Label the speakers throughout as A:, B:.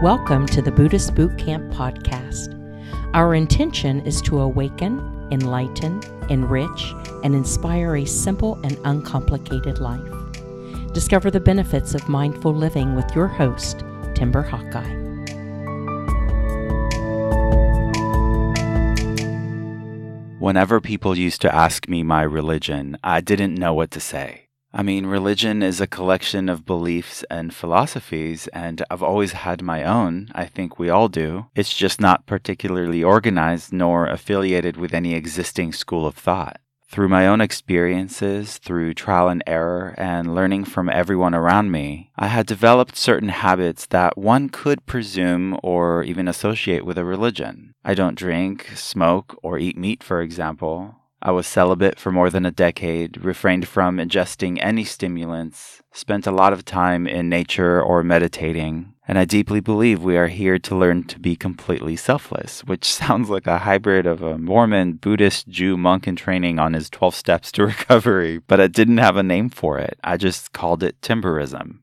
A: Welcome to the Buddhist Boot Camp podcast. Our intention is to awaken, enlighten, enrich, and inspire a simple and uncomplicated life. Discover the benefits of mindful living with your host, Timber Hawkeye.
B: Whenever people used to ask me my religion, I didn't know what to say. Religion is a collection of beliefs and philosophies, and I've always had my own. I think we all do. It's just not particularly organized nor affiliated with any existing school of thought. Through my own experiences, through trial and error, and learning from everyone around me, I had developed certain habits that one could presume or even associate with a religion. I don't drink, smoke, or eat meat, for example. I was celibate for more than a decade, refrained from ingesting any stimulants, spent a lot of time in nature or meditating, and I deeply believe we are here to learn to be completely selfless, which sounds like a hybrid of a Mormon, Buddhist, Jew monk in training on his 12 steps to recovery, but I didn't have a name for it. I just called it Timberism.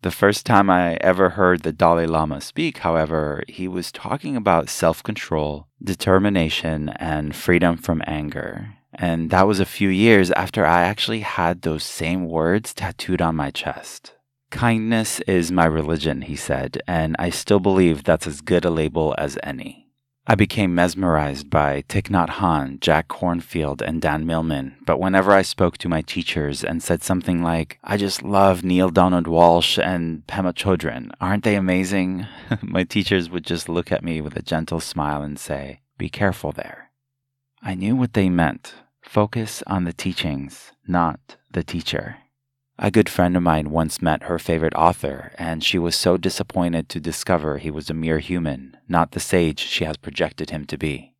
B: The first time I ever heard the Dalai Lama speak, however, he was talking about self-control, determination, and freedom from anger. And that was a few years after I actually had those same words tattooed on my chest. Kindness is my religion, he said, and I still believe that's as good a label as any. I became mesmerized by Thich Nhat Hanh, Jack Kornfield, and Dan Millman, but whenever I spoke to my teachers and said something like, I just love Neil Donald Walsh and Pema Chodron, aren't they amazing? My teachers would just look at me with a gentle smile and say, be careful there. I knew what they meant. Focus on the teachings, not the teacher. A good friend of mine once met her favorite author, and she was so disappointed to discover he was a mere human, not the sage she has projected him to be.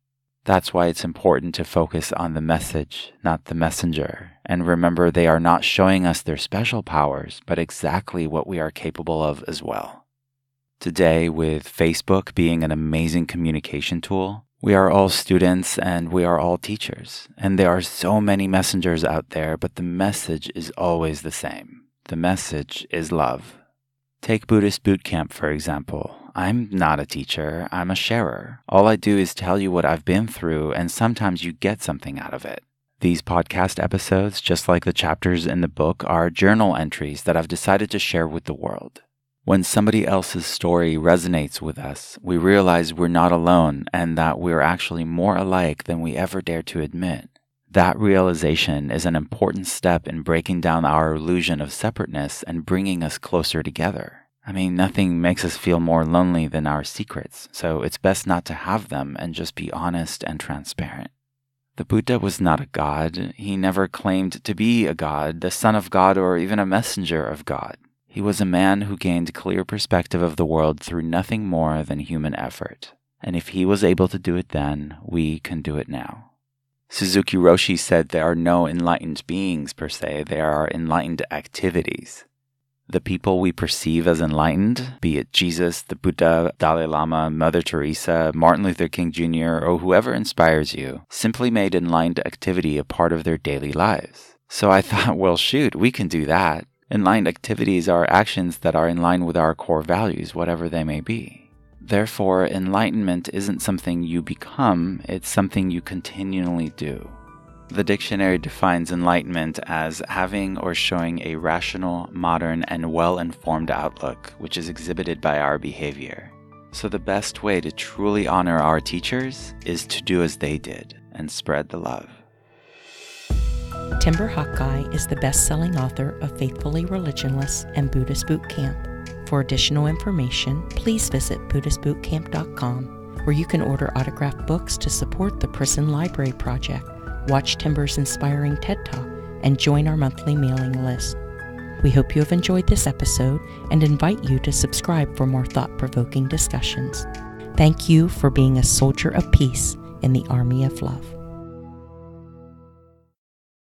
B: That's why it's important to focus on the message, not the messenger, and remember they are not showing us their special powers, but exactly what we are capable of as well. Today, with Facebook being an amazing communication tool, we are all students and we are all teachers. And there are so many messengers out there, but the message is always the same. The message is love. Take Buddhist Boot Camp, for example. I'm not a teacher, I'm a sharer. All I do is tell you what I've been through, and sometimes you get something out of it. These podcast episodes, just like the chapters in the book, are journal entries that I've decided to share with the world. When somebody else's story resonates with us, we realize we're not alone and that we're actually more alike than we ever dare to admit. That realization is an important step in breaking down our illusion of separateness and bringing us closer together. Nothing makes us feel more lonely than our secrets, so it's best not to have them and just be honest and transparent. The Buddha was not a god. He never claimed to be a god, the son of God, or even a messenger of God. He was a man who gained clear perspective of the world through nothing more than human effort. And if he was able to do it then, we can do it now. Suzuki Roshi said there are no enlightened beings per se, there are enlightened activities. The people we perceive as enlightened, be it Jesus, the Buddha, Dalai Lama, Mother Teresa, Martin Luther King Jr., or whoever inspires you, simply made enlightened activity a part of their daily lives. So I thought, well, shoot, we can do that. Enlightened activities are actions that are in line with our core values, whatever they may be. Therefore, enlightenment isn't something you become, it's something you continually do. The dictionary defines enlightenment as having or showing a rational, modern, and well-informed outlook, which is exhibited by our behavior. So the best way to truly honor our teachers is to do as they did and spread the love.
A: Timber Hawkeye is the best-selling author of Faithfully Religionless and Buddhist Boot Camp. For additional information, please visit BuddhistBootCamp.com, where you can order autographed books to support the Prison Library Project, watch Timber's inspiring TED Talk, and join our monthly mailing list. We hope you have enjoyed this episode and invite you to subscribe for more thought-provoking discussions. Thank you for being a soldier of peace in the army of love.